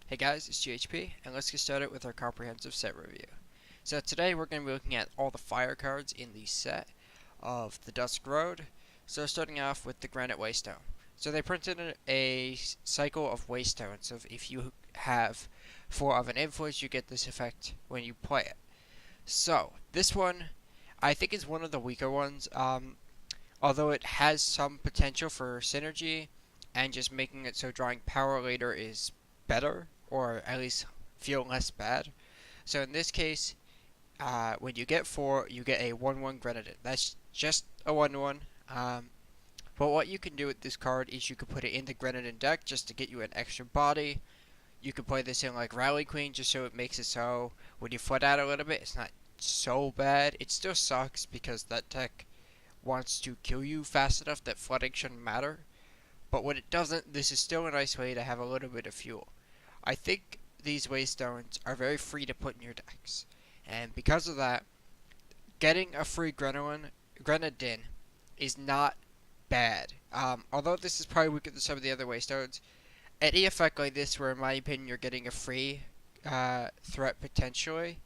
Hey guys, it's GHP, and let's get started with our comprehensive set review. So today we're going to be looking at all the fire cards in the set of the Dusk Road. So starting off with the Granite Waystone. So they printed a cycle of Waystones, so if you have 4 of an influence, you get this effect when you play it. So this one, I think is one of the weaker ones, although it has some potential for synergy, and just making it so drawing power later is better, or at least feel less bad. So in this case, when you get 4, you get a 1/1 Grenadin. That's just a 1/1. But what you can do with this card is you can put it in the Grenadin deck just to get you an extra body. You can play this in like Rally Queen just so it makes it so when you flood out a little bit, it's not so bad. It still sucks because that deck wants to kill you fast enough that flooding shouldn't matter. But when it doesn't, this is still a nice way to have a little bit of fuel. I think these Waystones are very free to put in your decks. And because of that, getting a free Grenadin is not bad. Although this is probably weaker than some of the other Waystones, any effect like this where in my opinion you're getting a free threat potentially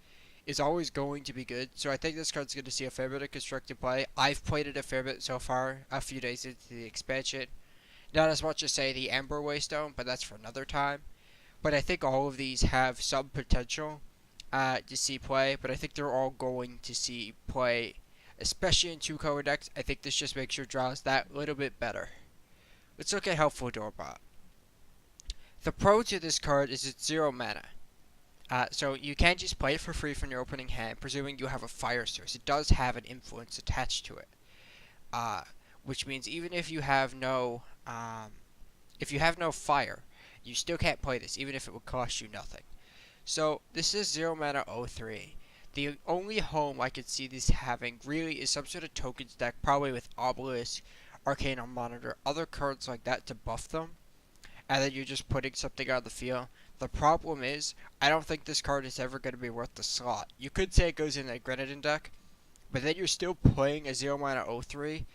is always going to be good. So I think this card's going to see a fair bit of constructive play. I've played it a fair bit so far, a few days into the expansion. Not as much as, say, the Ember Waystone, but that's for another time. But I think all of these have some potential to see play, but I think they're all going to see play, especially in 2-color decks. I think this just makes your draws that little bit better. Let's look at Helpful Doorbot. The pro to this card is it's 0 mana. So you can just play it for free from your opening hand, presuming you have a fire source. It does have an influence attached to it. Which means even if you have no fire, you still can't play this, even if it would cost you nothing. So this is 0 mana 0/3. The only home I could see this having really is some sort of tokens deck, probably with Obelisk, Arcane Monitor, other cards like that to buff them, and then you're just putting something on the field. The problem is, I don't think this card is ever going to be worth the slot. You could say it goes in a Grenadin deck, but then you're still playing a 0 mana 0/3,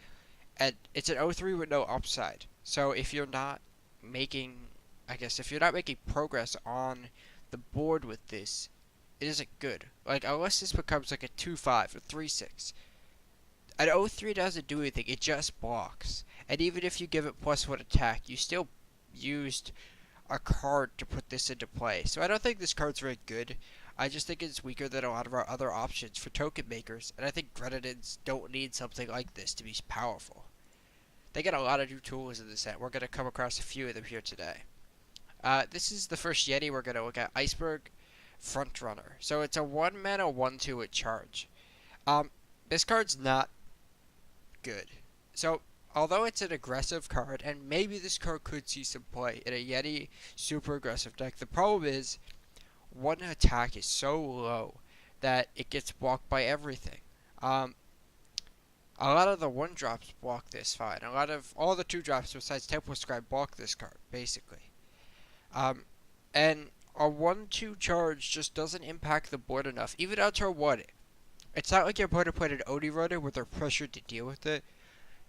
and it's an 0/3 with no upside. So if you're not making, if you're not making progress on the board with this, it isn't good. Like, unless this becomes like a 2/5 or 3/6, an 0/3 doesn't do anything, it just blocks. And even if you give it +1 attack, you still used a card to put this into play. So I don't think this card's very good. I just think it's weaker than a lot of our other options for token makers, and I think Grenadins don't need something like this to be powerful. They get a lot of new tools in this set. We're going to come across a few of them here today. This is the first Yeti we're going to look at, Iceberg Frontrunner. So it's a 1 mana 1/2 with charge. This card's not good. So although it's an aggressive card, and maybe this card could see some play in a Yeti super aggressive deck, the problem is one attack is so low that it gets blocked by everything. A lot of the 1-drops block this fine. A lot of all the 2-drops besides Temple Scribe block this card, basically. And a 1/2 charge just doesn't impact the board enough, even on turn 1. It's not like your opponent played an Oni runner where they're pressured to deal with it.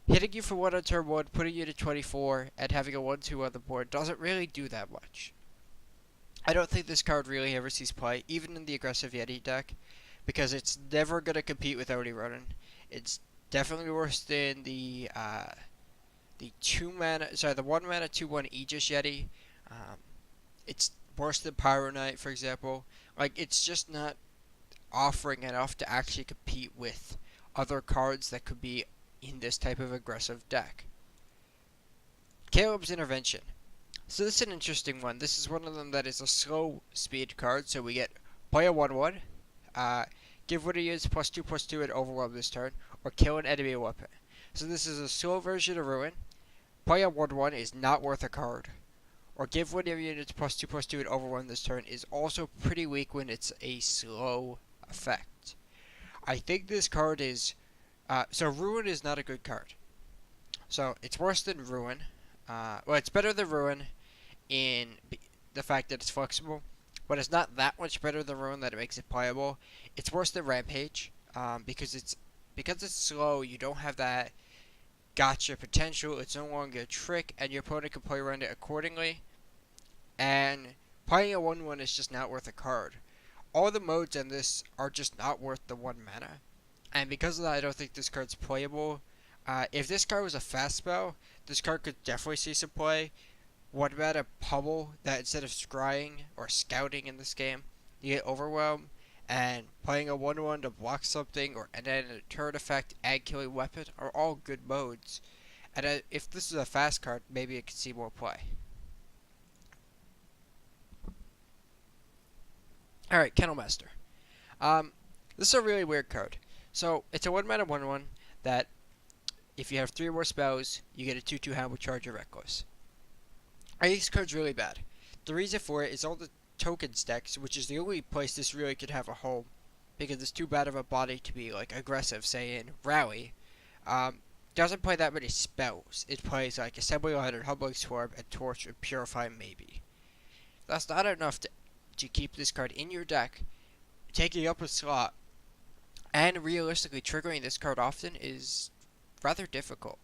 Hitting you for 1 on turn 1, putting you to 24, and having a 1/2 on the board doesn't really do that much. I don't think this card really ever sees play, even in the aggressive Yeti deck, because it's never going to compete with Oni running. It's definitely worse than the 1 mana 2/1 Aegis Yeti. It's worse than Pyro Knight, for example. Like, it's just not offering enough to actually compete with other cards that could be in this type of aggressive deck. Caleb's Intervention. So this is an interesting one. This is one of them that is a slow speed card. So we get play a 1/1, give what he is +2/+2 and overwhelm this turn, or kill an enemy weapon. So this is a slow version of Ruin. Play a 1/1 is not worth a card. Or give one of your units +2/+2 and overwhelm this turn is also pretty weak when it's a slow effect. I think this card is so Ruin is not a good card. So it's worse than Ruin. Well, it's better than Ruin in the fact that it's flexible, but it's not that much better than Ruin that it makes it playable. It's worse than Rampage because it's slow. You don't have that gotcha potential. It's no longer a trick, and your opponent can play around it accordingly. And playing a 1/1 is just not worth a card. All the modes in this are just not worth the 1 mana. And because of that, I don't think this card's playable. If this card was a fast spell, this card could definitely see some play. What about a Pummel that instead of scrying or scouting in this game, you get Overwhelm, and playing a 1/1 to block something, or and then a turret effect and killing weapon are all good modes. And if this is a fast card, maybe it could see more play. Alright, Kennelmaster. This is a really weird card. So, it's a 1 mana 1/1 that, if you have 3 or more spells, you get a 2/2 hand with Charge or Reckless. I think this card's really bad. The reason for it is all the tokens decks, which is the only place this really could have a home, because it's too bad of a body to be like aggressive, say in Rally. Doesn't play that many spells. It plays like Assembly Line and Humbling Swarm and Torch and Purify maybe. That's not enough to keep this card in your deck, taking up a slot, and realistically triggering this card often is rather difficult.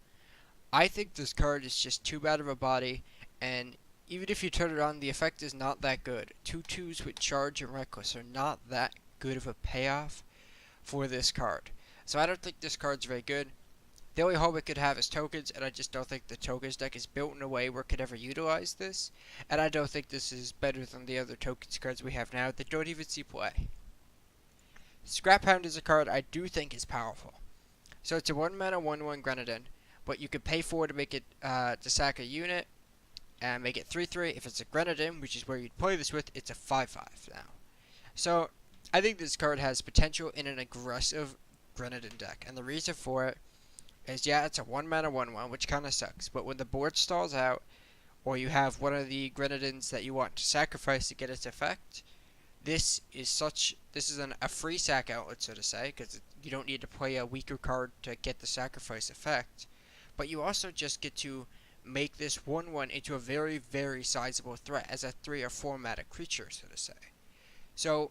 I think this card is just too bad of a body, and even if you turn it on, the effect is not that good. 2/2s with Charge and Reckless are not that good of a payoff for this card. So I don't think this card's very good. The only hope it could have is tokens, and I just don't think the tokens deck is built in a way where it could ever utilize this. And I don't think this is better than the other tokens cards we have now that don't even see play. Scrap Hound is a card I do think is powerful. So it's a 1 mana 1/1 Grenadin, but you could pay 4 to make it to sack a unit and make it 3/3. If it's a Grenadin, which is where you'd play this with, it's a 5/5 now. So I think this card has potential in an aggressive Grenadin deck, and the reason for it is, yeah, it's a 1 mana 1/1, which kind of sucks, but when the board stalls out, or you have one of the Grenadins that you want to sacrifice to get its effect, this is a free sack outlet, so to say, because you don't need to play a weaker card to get the sacrifice effect, but you also just get to make this 1/1 into a very, very sizable threat as a 3 or 4 mana creature, so to say. So,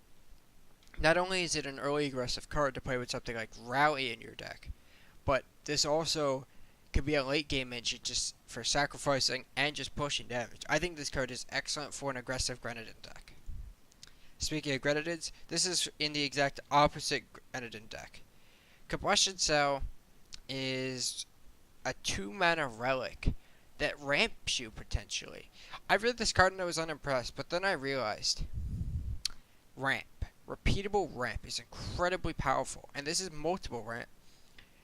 not only is it an early aggressive card to play with something like Rally in your deck, but this also could be a late game engine just for sacrificing and just pushing damage. I think this card is excellent for an aggressive Grenadin deck. Speaking of Grenadins, this is in the exact opposite Grenadin deck. Combustion Cell is a 2 mana relic that ramps you potentially. I read this card and I was unimpressed, but then I realized ramp. Repeatable ramp is incredibly powerful, and this is multiple ramp.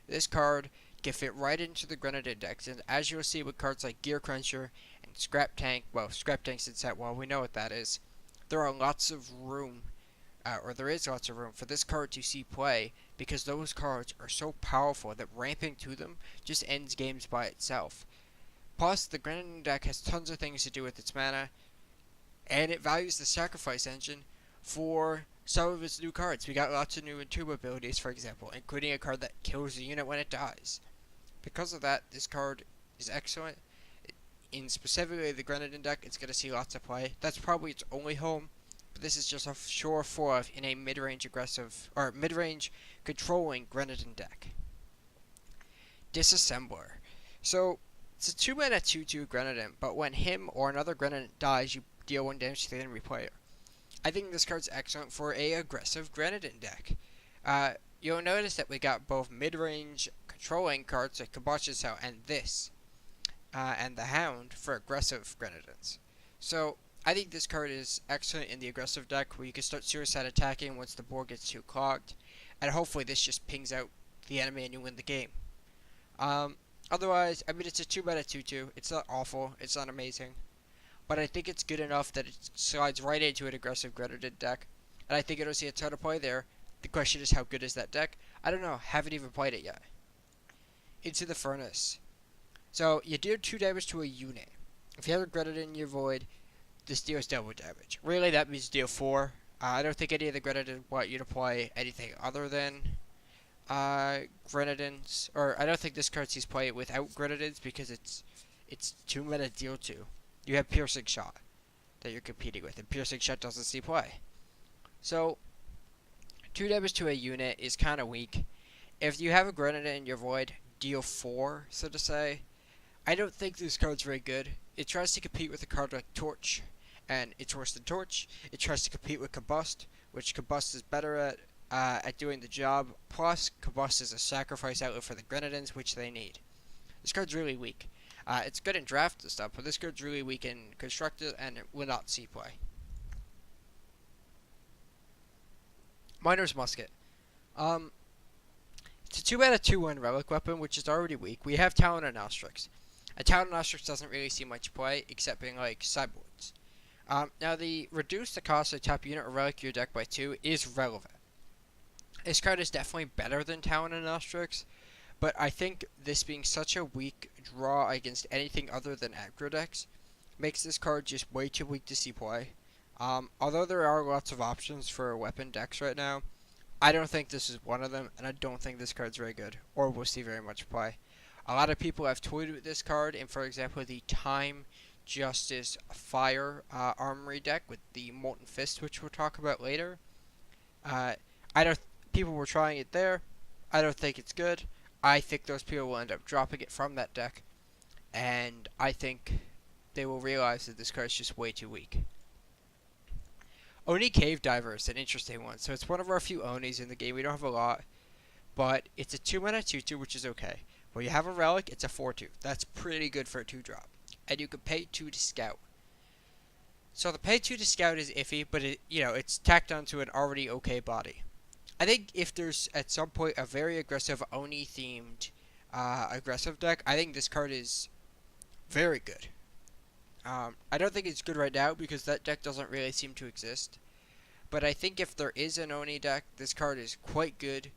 This card can fit right into the Grenadin decks, and as you'll see with cards like Gear Cruncher and Scrap Tank, well, Scrap Tank's in set 1, we know what that is. There is lots of room for this card to see play, because those cards are so powerful that ramping to them just ends games by itself. Plus, the Grenadin deck has tons of things to do with its mana, and it values the sacrifice engine for some of its new cards. We got lots of new Entomb abilities, for example, including a card that kills the unit when it dies. Because of that, this card is excellent. In specifically the Grenadin deck, it's going to see lots of play. That's probably its only home, but this is just a sure 4 in a mid-range aggressive, or mid-range controlling Grenadin deck. Disassembler. So, it's a 2 mana 2/2 Grenadin, but when him or another Grenadin dies, you deal 1 damage to the enemy player. I think this card's excellent for a aggressive Grenadin deck. You'll notice that we got both mid-range controlling cards like Combustion Cell and this, and the Hound for aggressive Grenadins. So I think this card is excellent in the aggressive deck, where you can start suicide attacking once the board gets too clogged, and hopefully this just pings out the enemy and you win the game. Otherwise, I mean, it's a 2 mana 2/2. It's not awful. It's not amazing. But I think it's good enough that it slides right into an aggressive Grenadin deck, and I think it'll see a ton of play there. The question is, how good is that deck? I don't know, haven't even played it yet. Into the Furnace. So, you deal 2 damage to a unit. If you have a Grenadin in your Void, this deals double damage. Really, that means deal 4. I don't think any of the Grenadin want you to play anything other than Grenadins, or I don't think this card sees play without Grenadins, because it's 2 mana deal 2. You have Piercing Shot that you're competing with, and Piercing Shot doesn't see play. So, 2 damage to a unit is kind of weak. If you have a Grenadin in your Void, deal 4, so to say. I don't think this card's very good. It tries to compete with a card like Torch and it's worse than Torch. It tries to compete with Combust, which Combust is better at doing the job. Plus, Combust is a sacrifice outlet for the Grenadins, which they need. This card's really weak. It's good in draft and stuff, but this card's really weak in constructed and it will not see play. Miner's Musket. It's a 2 out of 2-1 relic weapon, which is already weak. We have Talon and Ostrix. A Talon and Ostrix doesn't really see much play, except being like sideboards. Now, the reduce the cost of top unit or relic your deck by 2 is relevant. This card is definitely better than Talon and Ostrix, but I think this being such a weak draw against anything other than aggro decks makes this card just way too weak to see play. Although there are lots of options for weapon decks right now, I don't think this is one of them, and I don't think this card's very good, or will see very much play. A lot of people have toyed with this card in, for example, the Time Justice Fire Armory deck with the Molten Fist, which we'll talk about later. People were trying it there. I don't think it's good. I think those people will end up dropping it from that deck, and I think they will realize that this card is just way too weak. Oni Cave Diver is an interesting one. So it's one of our few Onis in the game. We don't have a lot, but it's a 2-mana 2/2, which is okay. When you have a relic, it's a 4/2. That's pretty good for a 2-drop. And you can pay 2 to scout. So the pay 2 to scout is iffy, but it's tacked onto an already okay body. I think if there's at some point a very aggressive Oni themed aggressive deck, I think this card is very good. I don't think it's good right now because that deck doesn't really seem to exist. But I think if there is an Oni deck, this card is quite good.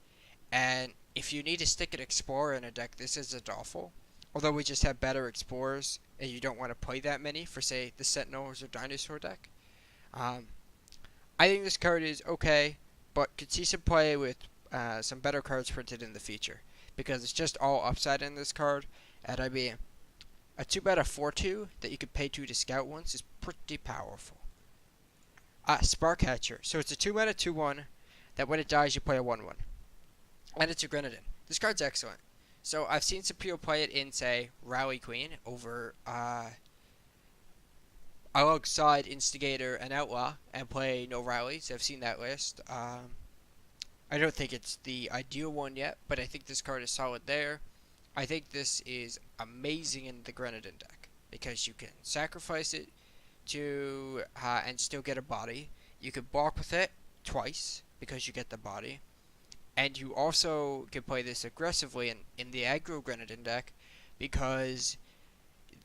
And if you need to stick an Explorer in a deck, this isn't awful. Although we just have better Explorers, and you don't want to play that many for, say, the Sentinels or Dinosaur deck. I think this card is okay, but could see some play with some better cards printed in the future. Because it's just all upside in this card. And I mean, a 2-mana 4/2 that you could pay 2 to scout once is pretty powerful. Spark Hatcher. So it's a 2-mana 2/1 that when it dies you play a 1/1. And it's a Grenadin. This card's excellent. So I've seen some people play it in, say, Rally Queen over alongside Instigator and Outlaw and play no rallies. I've seen that list. I don't think it's the ideal one yet, but I think this card is solid there. I think this is amazing in the Grenadin deck because you can sacrifice it to and still get a body. You can block with it twice because you get the body. And you also can play this aggressively in the aggro Grenadin deck because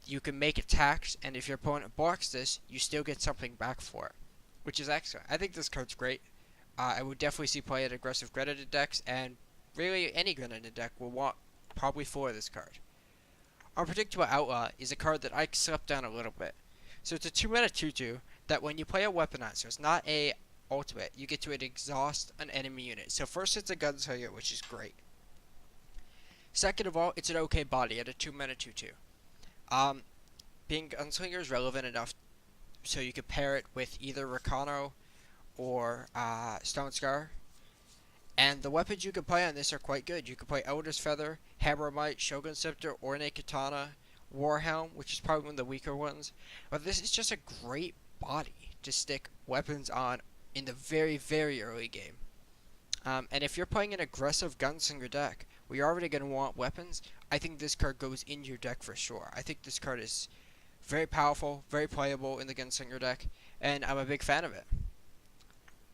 you can make attacks, and if your opponent blocks this, you still get something back for it, which is excellent. I think this card's great. I would definitely see play at aggressive Grenadin decks, and really any Grenadin deck will want probably 4 of this card. Unpredictable Outlaw is a card that I slept on a little bit. So it's a 2-mana 2/2 that when you play a weaponizer, it's not a ultimate, you get to exhaust an enemy unit. So first it's a Gunslinger, which is great. Second of all, it's an okay body at a 2-mana 2/2. Being Gunslinger is relevant enough so you could pair it with either Rakano or Stone Scar. And the weapons you can play on this are quite good. You can play Elder's Feather, Hammer Might, Shogun Scepter, Ornate Katana, Warhelm, which is probably one of the weaker ones. But this is just a great body to stick weapons on in the very, very early game. And if you're playing an aggressive Gunslinger deck, where you're already going to want weapons, I think this card goes in your deck for sure. I think this card is very powerful, very playable in the Gunslinger deck, and I'm a big fan of it.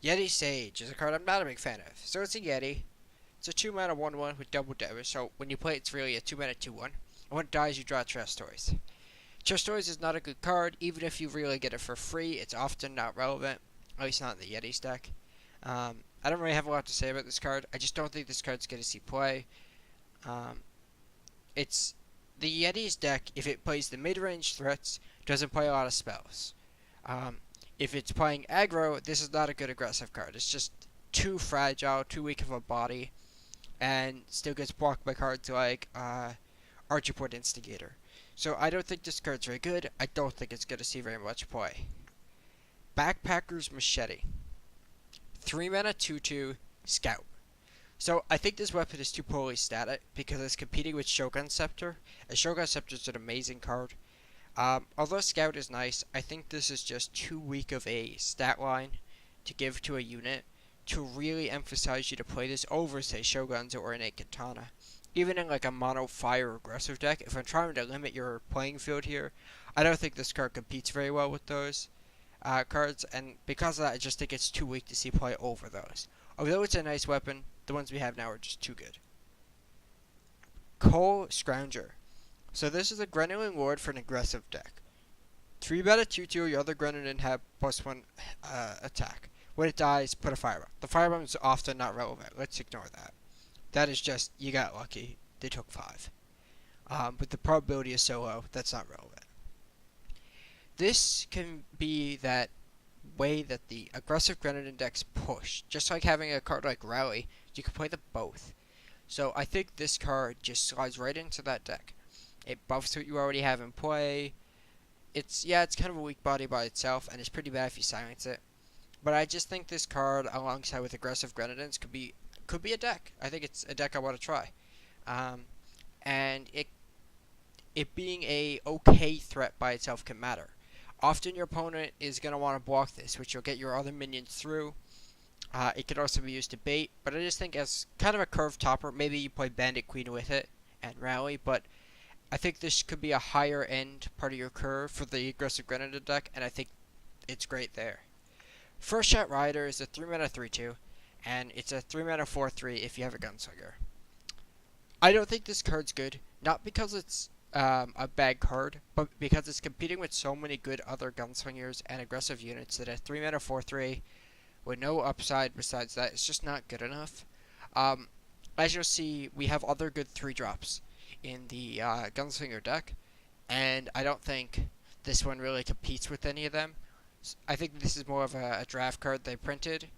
Yeti Sage is a card I'm not a big fan of. So it's a Yeti. It's a 2-mana 1/1 with double damage, so when you play it's really a 2-mana 2/1. And when it dies you draw Chest Toys. Chest Toys is not a good card. Even if you really get it for free, it's often not relevant. At least not in the Yeti's deck. I don't really have a lot to say about this card. I just don't think this card's going to see play. It's the Yeti's deck, if it plays the mid-range threats, doesn't play a lot of spells. If it's playing aggro, this is not a good aggressive card. It's just too fragile, too weak of a body, and still gets blocked by cards like Archiport Instigator. So I don't think this card's very good. I don't think it's going to see very much play. Backpacker's Machete. 3-mana 2/2 Scout. So I think this weapon is too poorly static because it's competing with Shogun Scepter. And Shogun Scepter is an amazing card. Although Scout is nice, I think this is just too weak of a stat line to give to a unit to really emphasize you to play this over, say, Shoguns or an Katana. Even in like a mono fire aggressive deck, if I'm trying to limit your playing field here, I don't think this card competes very well with those cards, and because of that, I just think it's too weak to see play over those. Although it's a nice weapon, the ones we have now are just too good. Coal Scrounger. So this is a Grenuling Lord for an aggressive deck. 3 mana 2/2, your other Grenuling have +1 attack. When it dies, put a firebomb. The firebomb is often not relevant. Let's ignore that. That is just, you got lucky. They took 5. But the probability is so low, that's not relevant. This can be that way that the aggressive Grenuling decks push. Just like having a card like Rally, you can play them both. So I think this card just slides right into that deck. It buffs what you already have in play. It's kind of a weak body by itself, and it's pretty bad if you silence it. But I just think this card, alongside with aggressive Grenadins, could be a deck. I think it's a deck I want to try. And it being a okay threat by itself can matter. Often your opponent is going to want to block this, which you'll get your other minions through. It could also be used to bait, but I just think as kind of a curved topper, maybe you play Bandit Queen with it and Rally, but I think this could be a higher end part of your curve for the aggressive Grenadin deck, and I think it's great there. First Shot Rider is a 3 mana 3/2, and it's a 3 mana 4/3 if you have a Gunslinger. I don't think this card's good, not because it's a bad card, but because it's competing with so many good other Gunslingers and aggressive units that a 3 mana 4/3 with no upside besides that is just not good enough. As you'll see, we have other good 3-drops in the Gunslinger deck, and I don't think this one really competes with any of them. I think this is more of a draft card they printed,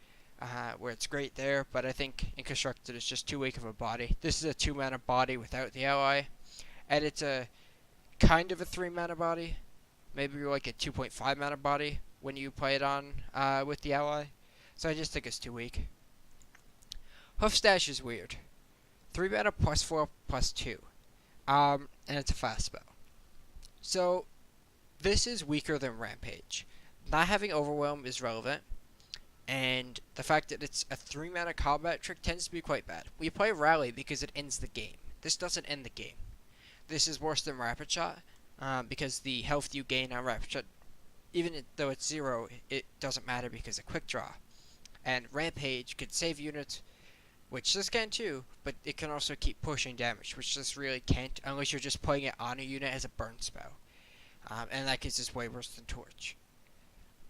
where it's great there, but I think in Constructed it's just too weak of a body. This is a 2 mana body without the ally, and it's a kind of a 3 mana body, maybe like a 2.5 mana body when you play it on with the ally. So I just think it's too weak. Hoofstash is weird. 3 mana +4/+2. And it's a fast spell. So this is weaker than Rampage. Not having Overwhelm is relevant, and the fact that it's a 3 mana combat trick tends to be quite bad. We play Rally because it ends the game. This doesn't end the game. This is worse than Rapid Shot, because the health you gain on Rapid Shot, even though it's 0, it doesn't matter because of Quick Draw. And Rampage could save units, which this can too, but it can also keep pushing damage, which this really can't unless you're just playing it on a unit as a burn spell. And in that case, it's way worse than Torch.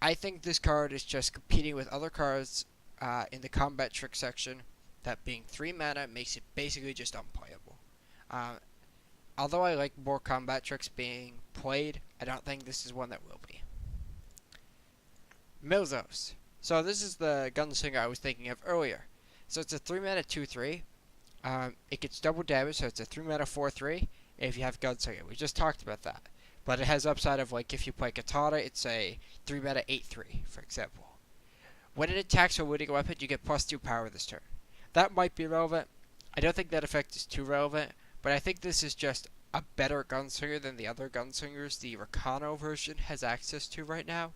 I think this card is just competing with other cards in the combat trick section. That being 3 mana makes it basically just unplayable. Although I like more combat tricks being played, I don't think this is one that will be. Milzos. So this is the Gunslinger I was thinking of earlier. So it's a 3 mana 2/3. It gets double damage, so it's a 3 mana 4/3 if you have Gunslinger. We just talked about that. But it has upside of, like, if you play Katana, it's a 3 mana 8/3, for example. When it attacks a wooden weapon, you get +2 power this turn. That might be relevant. I don't think that effect is too relevant, but I think this is just a better Gunslinger than the other Gunslingers the Rakano version has access to right now.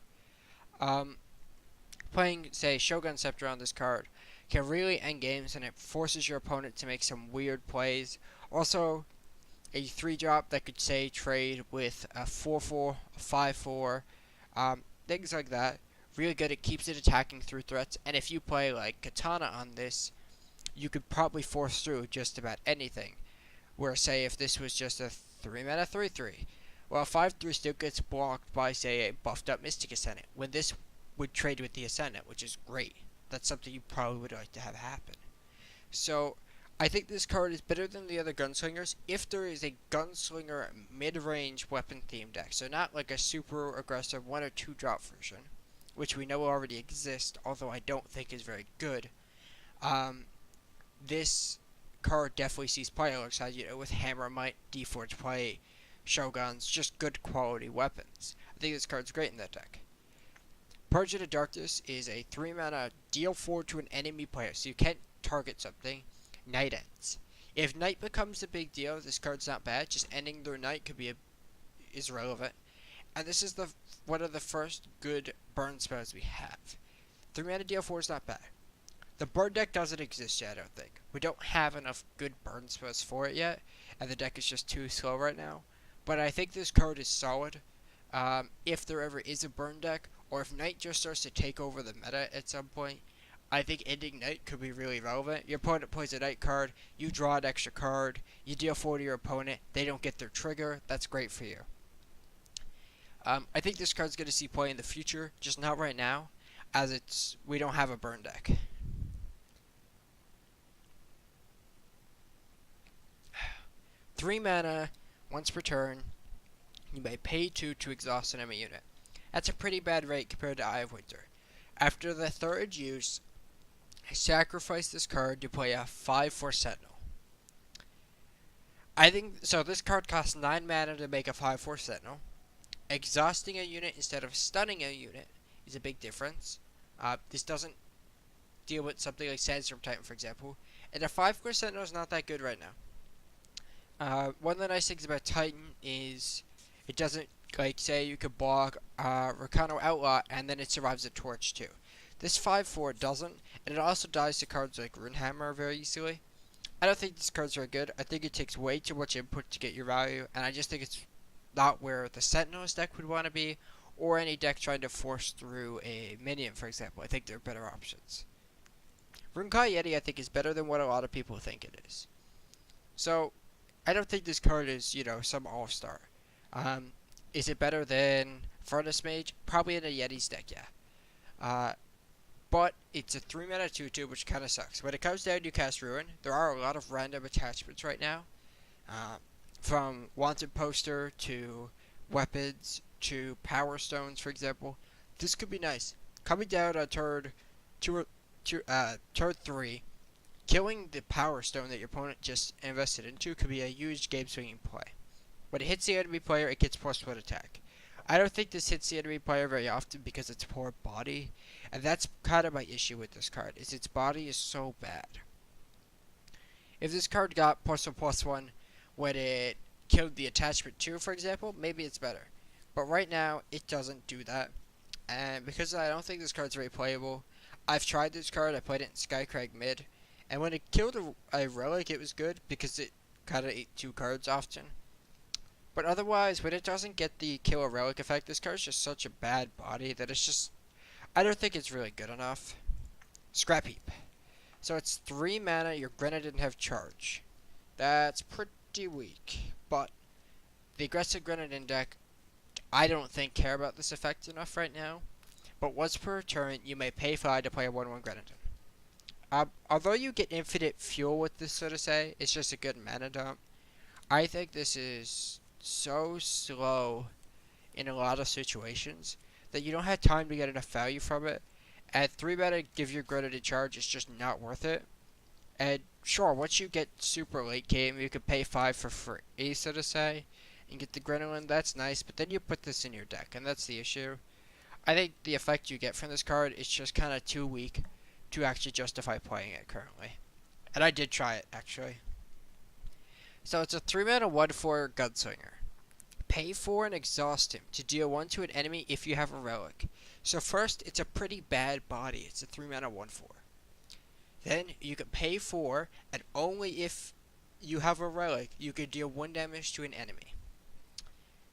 Playing, say, Shogun Scepter on this card can really end games, and it forces your opponent to make some weird plays. Also, a 3-drop that could, say, trade with a 4/4, a 5/4, things like that. Really good. It keeps it attacking through threats, and if you play like Katana on this, you could probably force through just about anything. Where, say, if this was just a 3 mana 3/3, well, 5/3 still gets blocked by, say, a buffed up Mystic Ascendant, when this would trade with the Ascendant, which is great. That's something you probably would like to have happen. So I think this card is better than the other Gunslingers if there is a Gunslinger mid-range weapon themed deck. So not like a super aggressive 1 or 2 drop version, which we know already exists, although I don't think is very good. This card definitely sees play alongside, with Hammer, Might, D-Forge play, Shoguns, just good quality weapons. I think this card's great in that deck. Purge of the Darkness is a 3 mana deal 4 to an enemy player, so you can't target something. Night Ends. If Night becomes a big deal, this card's not bad. Just ending their night is relevant. and this is the one of the first good burn spells we have. 3 mana deal 4 is not bad. The burn deck doesn't exist yet, I don't think. We don't have enough good burn spells for it yet, and the deck is just too slow right now. But I think this card is solid. If there ever is a burn deck, or if Knight just starts to take over the meta at some point, I think ending Knight could be really relevant. Your opponent plays a Knight card, you draw an extra card, you deal 4 to your opponent, they don't get their trigger, that's great for you. I think this card's going to see play in the future, just not right now, as we don't have a burn deck. Three mana, once per turn, you may pay 2 to exhaust an enemy unit. That's a pretty bad rate compared to Eye of Winter. After the third use, sacrifice this card to play a 5/4 Sentinel. I think so. This card costs 9 mana to make a 5/4 Sentinel. Exhausting a unit instead of stunning a unit is a big difference. This doesn't deal with something like Sandstorm Titan, for example. And a 5/4 Sentinel is not that good right now. One of the nice things about Titan is it doesn't, like, say you could block Recano Outlaw and then it survives a Torch too. This 5/4 doesn't, and it also dies to cards like Runehammer very easily. I don't think these cards are good. I think it takes way too much input to get your value, and I just think it's not where the Sentinels deck would want to be, or any deck trying to force through a minion, for example. I think there are better options. Runkai Yeti, I think, is better than what a lot of people think it is. So, I don't think this card is, some all-star. Is it better than Furnace Mage? Probably in a Yeti's deck, yeah. But it's a 3 mana 2/2, which kind of sucks. When it comes down to cast Ruin, there are a lot of random attachments right now. From Wanted Poster to weapons to Power Stones, for example. This could be nice. Coming down on turn 3, killing the Power Stone that your opponent just invested into could be a huge game-swinging play. When it hits the enemy player, it gets +1 attack. I don't think this hits the enemy player very often because it's poor body, and that's kind of my issue with this card, is its body is so bad. If this card got +1/+1 when it killed the attachment 2, for example, maybe it's better. But right now, it doesn't do that. And because I don't think this card's very playable, I've tried this card, I played it in Skycrag mid, and when it killed a relic, it was good because it kind of ate 2 cards often. But otherwise, when it doesn't get the kill a relic effect, this card's just such a bad body that it's just, I don't think it's really good enough. Scrap Heap. So it's 3 mana, your Grenade didn't have charge. That's pretty weak, but the aggressive Grenadin deck, I don't think care about this effect enough right now. But once per turn, you may pay 5 to play a 1/1 Grenadin. Although you get infinite fuel with this, so to say, it's just a good mana dump. I think this is so slow in a lot of situations that you don't have time to get enough value from it. At 3 mana, give your Grenadin charge, it's just not worth it. And sure, once you get super late game, you could pay 5 for free, so to say, and get the Grenadin, that's nice, but then you put this in your deck, and that's the issue. I think the effect you get from this card is just kind of too weak to actually justify playing it currently. And I did try it, actually. So it's a 3 mana 1/4 Gunslinger. Pay 4 and exhaust him to deal 1 to an enemy if you have a relic. So first, it's a pretty bad body. It's a 3 mana 1/4. Then you can pay 4, and only if you have a relic, you can deal 1 damage to an enemy.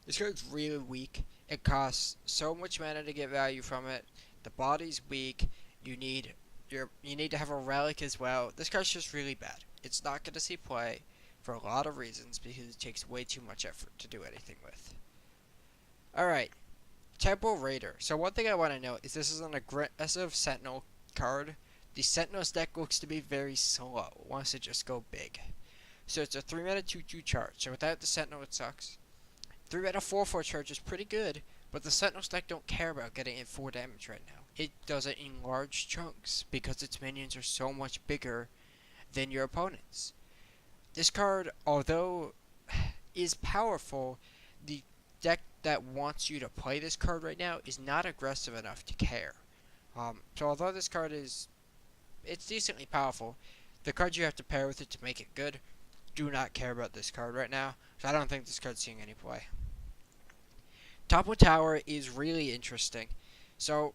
This card's really weak. It costs so much mana to get value from it. The body's weak. You need to have a relic as well. This card's just really bad. It's not going to see play for a lot of reasons because it takes way too much effort to do anything with. Alright, Temple Raider. So one thing I want to note is this is an aggressive Sentinel card. The Sentinel's deck looks to be very slow. It wants to just go big. So it's a 3 mana 2/2 charge. So without the Sentinel, it sucks. 3 mana 4/4 charge is pretty good, but the Sentinel's deck don't care about getting in 4 damage right now. It does it in large chunks because its minions are so much bigger than your opponent's. This card, although is powerful, the deck that wants you to play this card right now is not aggressive enough to care. So although this card it's decently powerful, the cards you have to pair with it to make it good do not care about this card right now. So I don't think this card's seeing any play. Topple Tower is really interesting. So,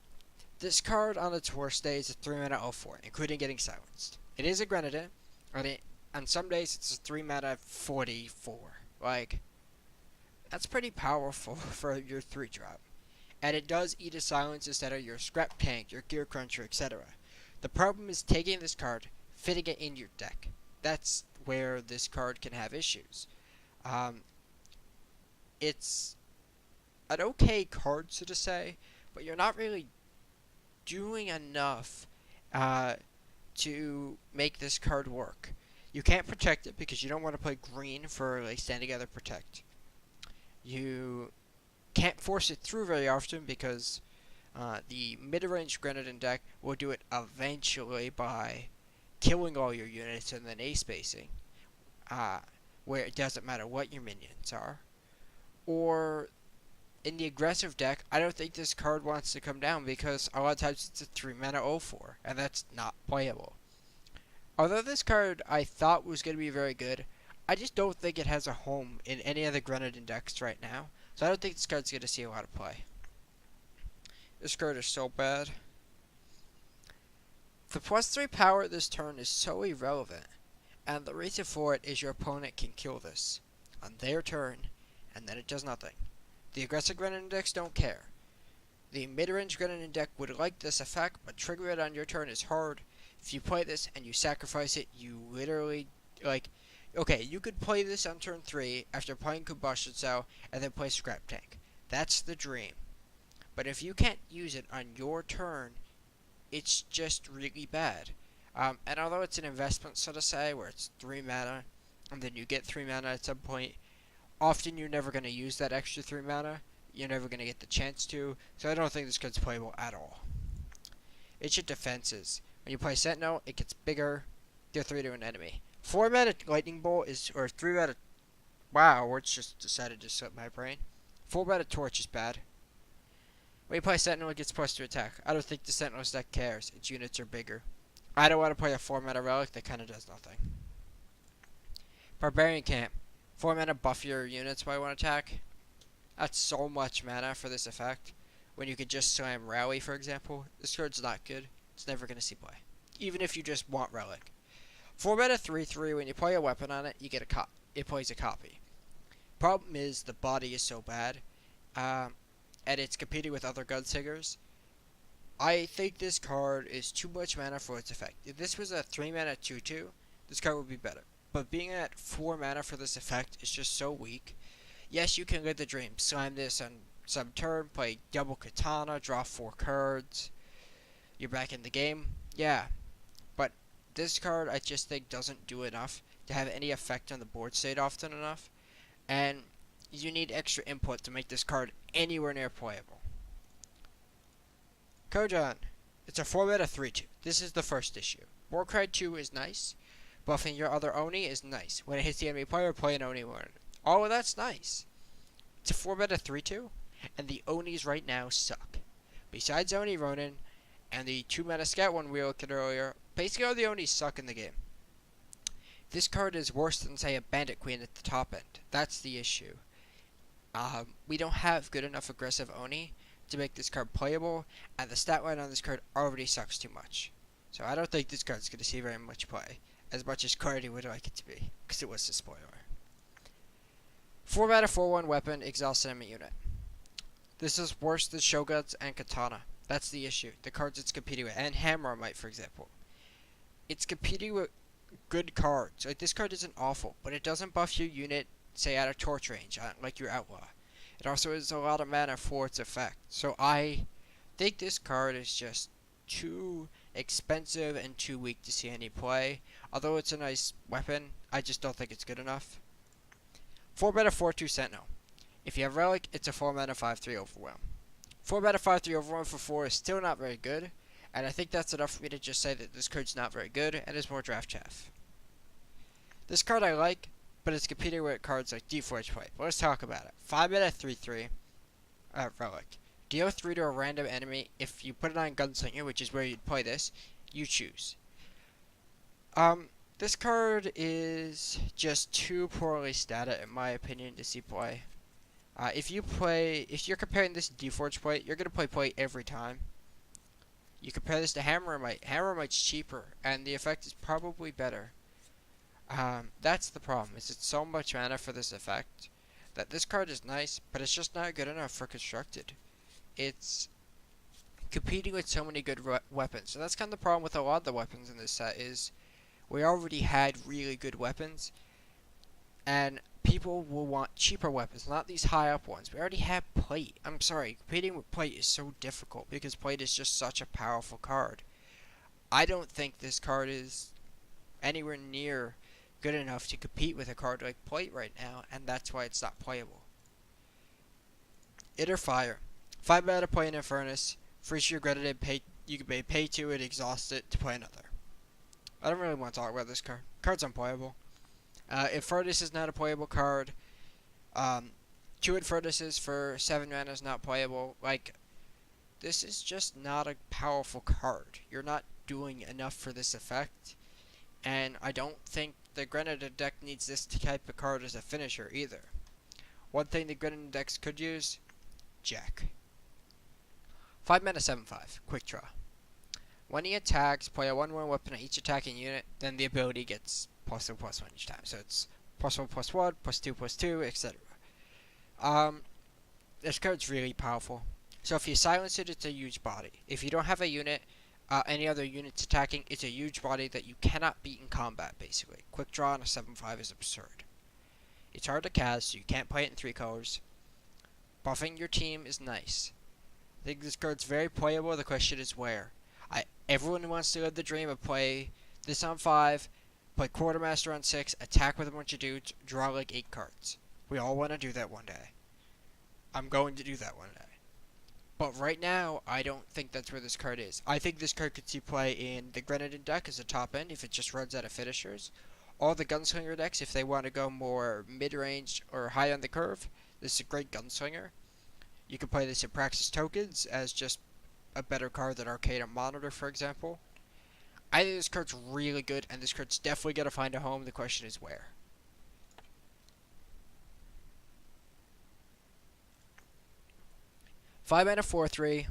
this card on its worst day is a 3 mana 0/4, including getting silenced. It is a Grenadin, and on some days it's a 3 mana 44. Like, that's pretty powerful for your 3 drop. And it does eat a silence instead of your Scrap Tank, your Gear Cruncher, etc. The problem is taking this card, fitting it in your deck. That's where this card can have issues. Um, it's an okay card, so to say, but you're not really doing enough to make this card work. You can't protect it because you don't want to play green for like Stand Together Protect. You can't force it through very often because the mid-range Grenadin deck will do it eventually by killing all your units and then A-spacing, where it doesn't matter what your minions are. Or in the aggressive deck, I don't think this card wants to come down because a lot of times it's a 3 mana 0/4, and that's not playable. Although this card I thought was going to be very good, I just don't think it has a home in any of the Grenadin decks right now, so I don't think this card's going to see a lot of play. This card is so bad. The +3 power this turn is so irrelevant, and the reason for it is your opponent can kill this on their turn, and then it does nothing. The aggressive Grenadin decks don't care. The mid-range Grenadin deck would like this effect, but triggering it on your turn is hard. If you play this and you sacrifice it, you literally, okay, you could play this on turn 3 after playing Combustion Cell and then play Scrap Tank. That's the dream. But if you can't use it on your turn, it's just really bad. And although it's an investment, so to say, where it's 3 mana, and then you get 3 mana at some point, often you're never going to use that extra 3 mana. You're never going to get the chance to, so I don't think this card's playable at all. It's your defenses. When you play Sentinel, it gets bigger. Deal 3 to an enemy. 4 mana Lightning Bolt is, or 3 mana, wow, words just decided to slip my brain. 4 mana Torch is bad. When you play Sentinel, it gets +2 attack. I don't think the Sentinel's deck cares. Its units are bigger. I don't want to play a 4 mana Relic that kind of does nothing. Barbarian Camp. 4 mana buff your units by 1 attack. That's so much mana for this effect. When you could just slam Rally, for example. This card's not good. It's never going to see play. Even if you just want Relic. 4 mana 3/3, when you play a weapon on it, you get it plays a copy. Problem is, the body is so bad. And it's competing with other Gunslingers. I think this card is too much mana for its effect. If this was a 3 mana 2/2, this card would be better. But being at 4 mana for this effect is just so weak. Yes, you can live the dream. Slam this on some turn, play double Katana, draw 4 cards. You're back in the game. Yeah. But this card, I just think, doesn't do enough to have any effect on the board state often enough. And you need extra input to make this card anywhere near playable. Kojan. It's a 4 mana 3/2. This is the first issue. Warcry 2 is nice. Buffing your other Oni is nice. When it hits the enemy player, play an Oni one. Oh, that's nice. It's a 4 mana 3/2, and the Onis right now suck. Besides Oni Ronin and the 2 mana Scout one we looked at earlier, basically all the Onis suck in the game. This card is worse than, say, a Bandit Queen at the top end. That's the issue. We don't have good enough aggressive Oni to make this card playable, and the stat line on this card already sucks too much. So I don't think this card's going to see very much play, as much as Cardi would like it to be, because it was a spoiler. 4 mana 4/1 weapon, exhaust enemy unit. This is worse than Shoguns and Katana. That's the issue. The cards it's competing with, and Hammer Might, for example. It's competing with good cards. Like, this card isn't awful, but it doesn't buff your unit, say, out of torch range, like your Outlaw. It also has a lot of mana for its effect. So I think this card is just too expensive and too weak to see any play. Although it's a nice weapon, I just don't think it's good enough. 4 mana 4/2 Sentinel. If you have Relic, it's a 4 mana 5/3 Overwhelm. 4 mana 5/3 Overwhelm for 4 is still not very good, and I think that's enough for me to just say that this card's not very good and is more draft chaff. This card I like, but it's competing with cards like Deep Forge Play. But let's talk about it. 5 mana 3/3 Relic. Deal 3 to a random enemy. If you put it on Gunslinger, which is where you'd play this, you choose. This card is just too poorly stated, in my opinion, to see play. If you're comparing this to Deforge Plate, you're gonna play Plate every time. You compare this to Hammermite. Hammermite's cheaper, and the effect is probably better. That's the problem. Is it's so much mana for this effect that this card is nice, but it's just not good enough for constructed. It's competing with so many good weapons. So that's kind of the problem with a lot of the weapons in this set is we already had really good weapons, and people will want cheaper weapons, not these high up ones. We already have Plate. I'm sorry, competing with Plate is so difficult because Plate is just such a powerful card. I don't think this card is anywhere near good enough to compete with a card like Plate right now, and that's why it's not playable. Inner Fire. 5 mana to play an Infernus. Freeze your credit and pay. You can pay 2 and exhaust it to play another. I don't really want to talk about this card. Card's unplayable. Infernus is not a playable card. 2 Infernuses for 7 mana is not playable. Like, this is just not a powerful card. You're not doing enough for this effect. And I don't think the Grenadin deck needs this type of card as a finisher either. One thing the Grenadin decks could use, Jack. 5 mana 7/5, Quick Draw. When he attacks, play a 1/1 weapon on each attacking unit, then the ability gets +1/+1 each time. So it's +1/+1, +2/+2, etc. This card's really powerful. So if you silence it, it's a huge body. If you don't have a unit, any other units attacking, it's a huge body that you cannot beat in combat, basically. Quick Draw on a 7/5 is absurd. It's hard to cast, so you can't play it in 3 colors. Buffing your team is nice. I think this card's very playable, the question is where. Everyone wants to live the dream of play this on 5, play Quartermaster on 6, attack with a bunch of dudes, draw like 8 cards. We all want to do that one day. I'm going to do that one day. But right now, I don't think that's where this card is. I think this card could see play in the Grenadin deck as a top end if it just runs out of finishers. Or the Gunslinger decks if they want to go more mid-range or high on the curve. This is a great Gunslinger. You can play this in Praxis Tokens as just a better card than Arcade and Monitor, for example. I think this card's really good, and this card's definitely going to find a home. The question is where. Five mana 4/3.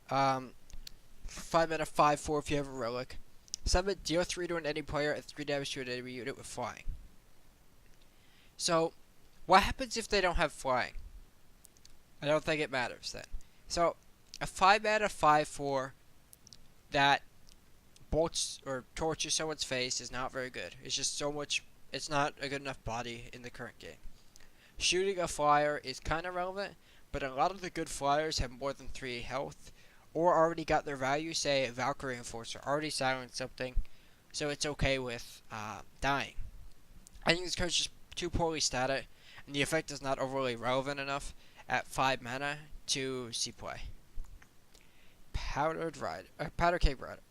5 mana 5/4 if you have a relic. 7 deal 3 to an enemy player and 3 damage to an enemy unit with flying. So, what happens if they don't have flying? I don't think it matters then. So, a 5 mana 5/4 that bolts or torches someone's face is not very good. It's just so much. It's not a good enough body in the current game. Shooting a flyer is kind of relevant, but a lot of the good flyers have more than 3 health, or already got their value, say Valkyrie Enforcer, already silenced something, so it's okay with dying. I think this card's just too poorly statted, and the effect is not overly relevant enough at 5 mana to see play. Powder Cake Rider.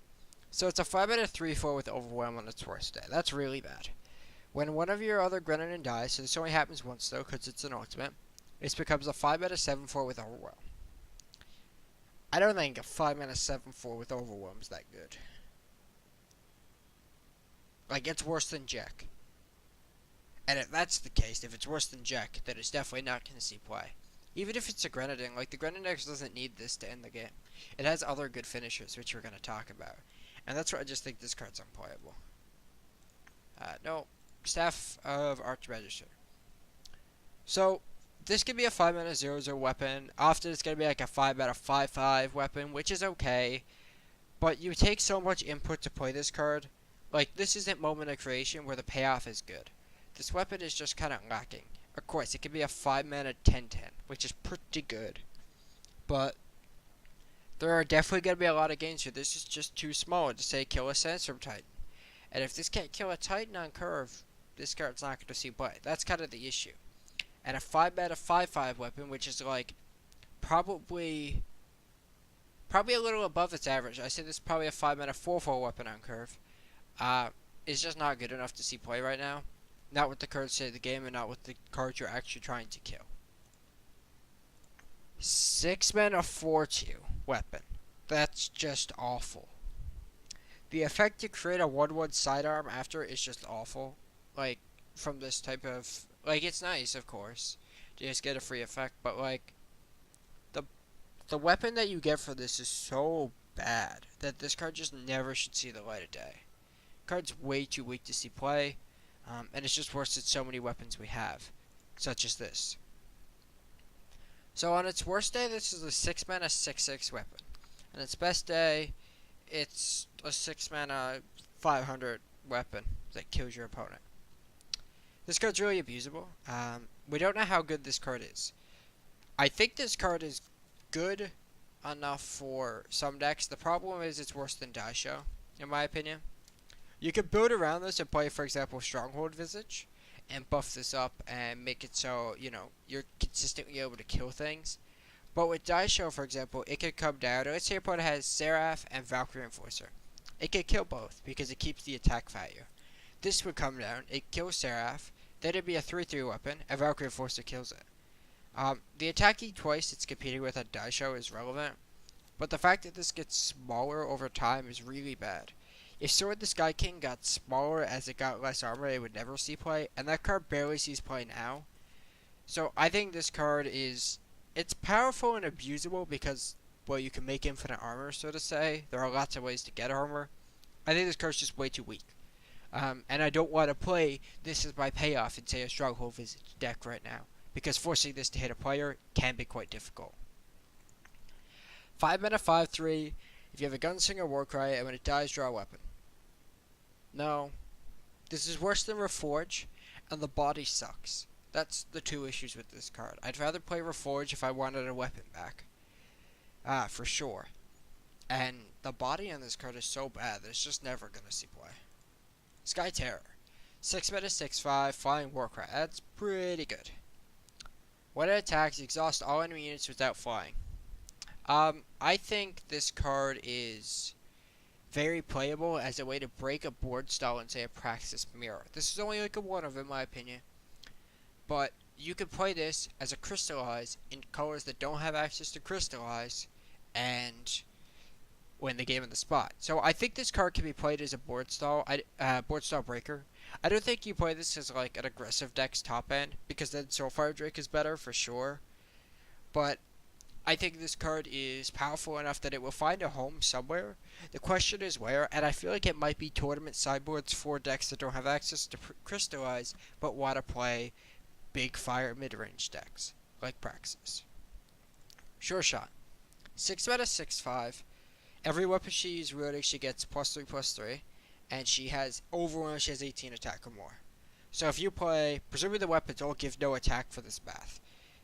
So it's a 5 mana 3/4 with Overwhelm on its worst day. That's really bad. When one of your other Grenadin dies, so this only happens once though, because it's an ultimate, it becomes a 5 mana 7/4 with Overwhelm. I don't think a 5 mana 7/4 with Overwhelm is that good. Like, it's worse than Jack. And if that's the case, if it's worse than Jack, then it's definitely not going to see play. Even if it's a Grenadin, like the Grenadin X doesn't need this to end the game. It has other good finishers, which we're going to talk about. And that's why I just think this card's unplayable. No. Staff of Archmagister. So, this could be a 5 mana 0/0 weapon. Often it's going to be like a 5 mana 5/5 weapon, which is okay. But you take so much input to play this card. Like, this isn't Moment of Creation where the payoff is good. This weapon is just kind of lacking. Of course, it could be a 5 mana 10/10, which is pretty good. But there are definitely going to be a lot of games where this is just too small to say kill a Sandstorm Titan. And if this can't kill a Titan on curve, this card's not going to see play. That's kind of the issue. And a 5 mana 5/5 weapon, which is like probably a little above its average. I say this is probably a 5 mana 4/4 weapon on curve. Is just not good enough to see play right now. Not with the cards say the game, and not with the cards you're actually trying to kill. 6 mana 4/2 weapon. That's just awful. The effect to create a 1/1 sidearm after is just awful. Like, from this type of Like, it's nice, of course, to just get a free effect, but like the the weapon that you get for this is so bad that this card just never should see the light of day. Card's way too weak to see play, and it's just worse than so many weapons we have, such as this. So on its worst day, this is a 6 mana 6/6 weapon. On its best day, it's a 6 mana 500 weapon that kills your opponent. This card's really abusable. We don't know how good this card is. I think this card is good enough for some decks. The problem is it's worse than Die Show, in my opinion. You could build around this and play, for example, Stronghold Visage, and buff this up and make it so, you're consistently able to kill things. But with Die Show, for example, it could come down. Let's say your opponent has Seraph and Valkyrie Enforcer. It could kill both because it keeps the attack value. This would come down, it kills Seraph, then it'd be a 3/3 weapon, and Valkyrie Enforcer kills it. The attacking twice it's competing with at Die Show is relevant, but the fact that this gets smaller over time is really bad. If Sword the Sky King got smaller as it got less armor, it would never see play, and that card barely sees play now. So I think this card it's powerful and abusable because, well, you can make infinite armor, so to say. There are lots of ways to get armor. I think this card's just way too weak. And I don't want to play this as my payoff in, say, a Stronghold Visage deck right now, because forcing this to hit a player can be quite difficult. 5 mana 5/3. If you have a Gunslinger Warcry, and when it dies, draw a weapon. No. This is worse than Reforge, and the body sucks. That's the two issues with this card. I'd rather play Reforge if I wanted a weapon back. For sure. And the body on this card is so bad that it's just never going to see play. Sky Terror. 6 mana 6/5, Flying Warcry. That's pretty good. When it attacks, exhaust all enemy units without flying. I think this card is very playable as a way to break a board style in, say, a Praxis Mirror. This is only like a 1-of, in my opinion. But you could play this as a Crystallize in colors that don't have access to Crystallize and win the game in the spot. So I think this card can be played as a board style breaker. I don't think you play this as like an aggressive deck's top end, because then Soulfire Drake is better for sure. But I think this card is powerful enough that it will find a home somewhere. The question is where, and I feel like it might be tournament sideboards for decks that don't have access to Crystallize, but want to play big fire mid-range decks, like Praxis. Sure Shot. 6 mana 6/5. Every weapon she uses wielding, she gets +3/+3, and she has 18 attack or more. So if you play, presumably the weapons all give no attack for this math.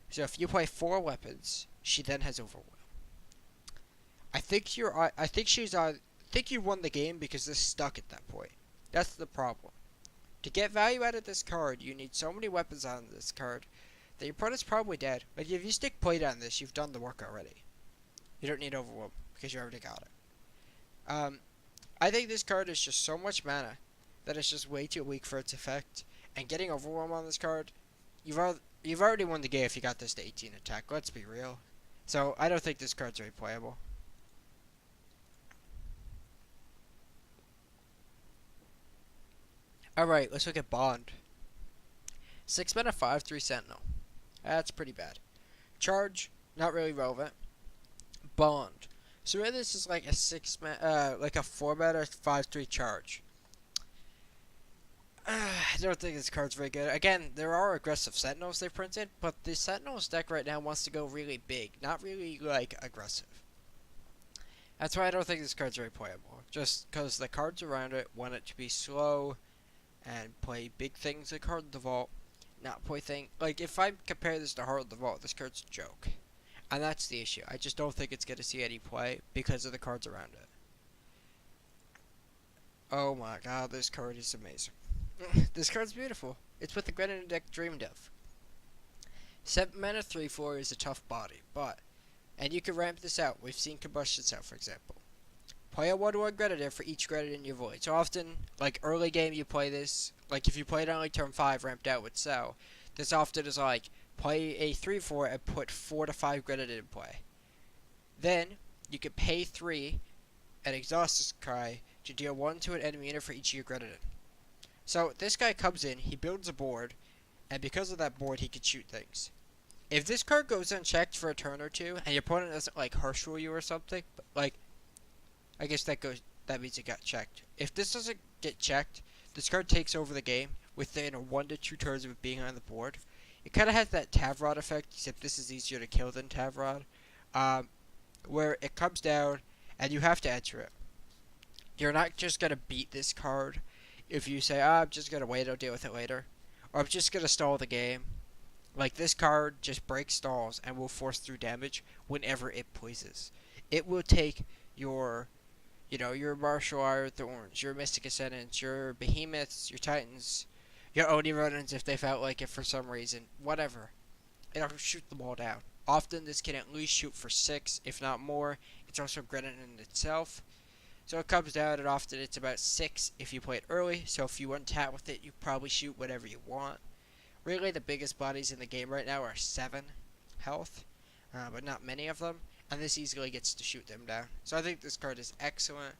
So if you play 4 weapons, she then has Overwhelm. I think you won the game because this stuck at that point. That's the problem. To get value out of this card, you need so many weapons on this card that your opponent's probably dead. Like, if you stick plate on this, you've done the work already. You don't need Overwhelm because you already got it. I think this card is just so much mana that it's just way too weak for its effect. And getting Overwhelm on this card, you've already won the game if you got this to 18 attack. Let's be real. So I don't think this card's very playable. Alright, let's look at Bond. 6 mana 5/3 Sentinel. That's pretty bad. Charge, not really relevant. Bond. So really this is like a like a 4 mana 5/3 charge. I don't think this card's very good. Again, there are aggressive Sentinels they've printed, but the Sentinels deck right now wants to go really big, not really like aggressive. That's why I don't think this card's very playable. Just because the cards around it want it to be slow and play big things like Heart of the Vault, not play things like, if I compare this to Heart of the Vault, this card's a joke. And that's the issue. I just don't think it's going to see any play because of the cards around it. Oh my god, this card is amazing. This card's beautiful. It's what the Greninja deck dreamed of. 7 mana 3/4 is a tough body, and you can ramp this out. We've seen Combustion Cell, for example. Play a 1/1 Greninja for each Greninja in your void. So often, like early game, you play this. Like if you play it on like turn 5, ramped out with Cell, this often is like play a 3/4 and put 4 to 5 Greninja in play. Then you can pay 3 and exhaust this cry to deal 1 to an enemy unit for each of your Greninja. So this guy comes in, he builds a board, and because of that board, he can shoot things. If this card goes unchecked for a turn or two, and your opponent doesn't like Herschel you or something, but, like, I guess that means it got checked. If this doesn't get checked, this card takes over the game within 1 to 2 turns of it being on the board. It kind of has that Tavrod effect, except this is easier to kill than Tavrod, where it comes down and you have to enter it. You're not just going to beat this card if you say, I'm just going to wait, I'll deal with it later. Or I'm just going to stall the game. Like, this card just breaks stalls and will force through damage whenever it pleases. It will take your Martial Iron Thorns, your Mystic Ascendants, your Behemoths, your Titans, your Oni Rodents if they felt like it for some reason, whatever. It'll shoot them all down. Often this can at least shoot for 6, if not more. It's also granite in itself. So it comes down and often it's about 6 if you play it early, so if you untap with it, you probably shoot whatever you want. Really, the biggest bodies in the game right now are 7 health, but not many of them, and this easily gets to shoot them down. So I think this card is excellent.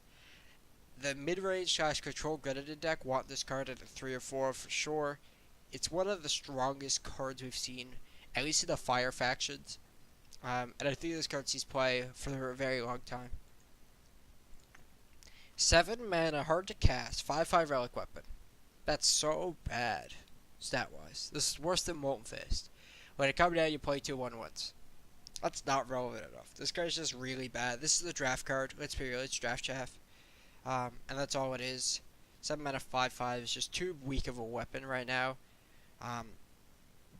The mid-range / control gredited deck want this card at a 3 or 4 for sure. It's one of the strongest cards we've seen, at least in the fire factions, and I think this card sees play for a very long time. 7 mana, hard to cast, 5/5 relic weapon. That's so bad, stat-wise. This is worse than Molten Fist. When it comes down, you play 2 1/1s. That's not relevant enough. This card's just really bad. This is the draft card. Let's be real, it's draft chaff. And that's all it is. 7 mana 5/5 is just too weak of a weapon right now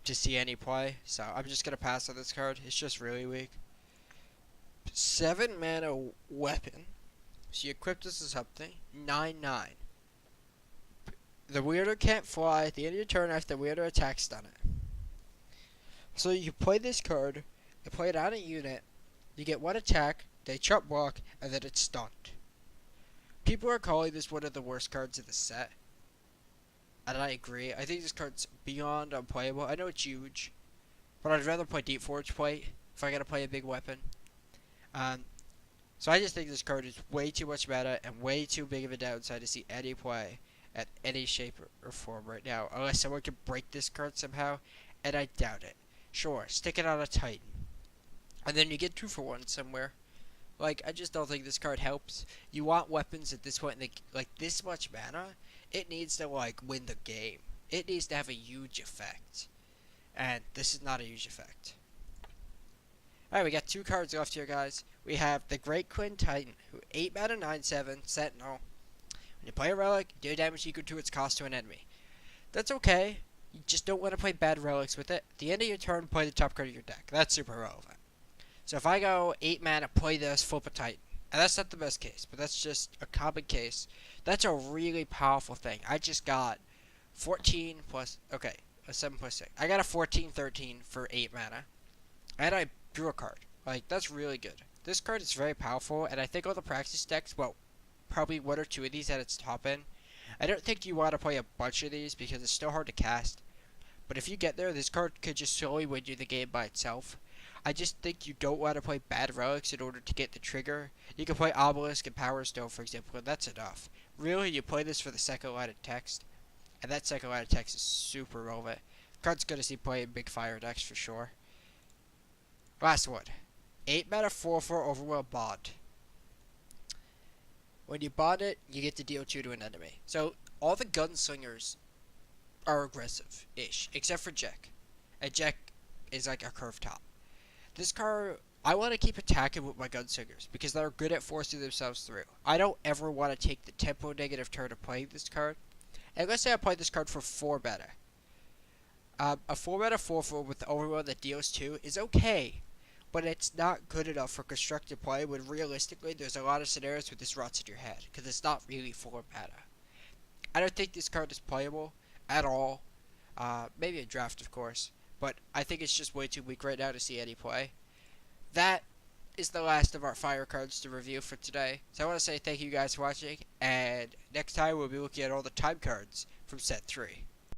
to see any play. So I'm just going to pass on this card. It's just really weak. 7 mana weapon. So you equip this as something. 9/9. The Weirder can't fly. At the end of your turn after the Weirder attacks, stun it. So you play this card, you play it on a unit, you get 1 attack, they chop block, and then it's stunned. People are calling this one of the worst cards in the set. And I agree. I think this card's beyond unplayable. I know it's huge, but I'd rather play Deep Forge Plate if I gotta play a big weapon. So I just think this card is way too much meta and way too big of a downside to see any play at any shape or form right now, unless someone can break this card somehow, and I doubt it. Sure, stick it on a Titan, and then you get 2 for 1 somewhere. Like, I just don't think this card helps. You want weapons at this point, like this much mana, it needs to like win the game. It needs to have a huge effect, and this is not a huge effect. Alright, we got 2 cards left here, guys. We have the Great Quinn Titan, who 8 mana 9/7 Sentinel. When you play a relic, deal damage equal to its cost to an enemy. That's okay. You just don't want to play bad relics with it. At the end of your turn, play the top card of your deck. That's super relevant. So if I go 8 mana, play this, flip a Titan. And that's not the best case, but that's just a common case. That's a really powerful thing. I just got 14 plus, okay, a 7 plus 6. I got a 14/13 for 8 mana. And I drew a card. Like, that's really good. This card is very powerful, and I think all the practice decks, well, probably 1 or 2 of these at its top end. I don't think you want to play a bunch of these because it's still hard to cast. But if you get there, this card could just slowly win you the game by itself. I just think you don't want to play bad relics in order to get the trigger. You can play Obelisk and Power Stone, for example, and that's enough. Really, you play this for the second line of text, and that second line of text is super relevant. Card's going to see play in big fire decks for sure. Last one. 8 mana 4/4 Overwhelm Bond. When you bond it, you get to deal 2 to an enemy. So, all the gunslingers are aggressive-ish, except for Jack. And Jack is like a curved top. This card, I want to keep attacking with my gunslingers, because they're good at forcing themselves through. I don't ever want to take the tempo negative turn of playing this card. And let's say I play this card for 4 mana. A 4 mana 4/4 with the Overwhelm that deals 2 is okay. But it's not good enough for constructive play when realistically there's a lot of scenarios where this rots in your head, because it's not really 4 mana. I don't think this card is playable at all. Maybe a draft, of course, but I think it's just way too weak right now to see any play. That is the last of our fire cards to review for today. So I want to say thank you guys for watching, and next time we'll be looking at all the time cards from set 3.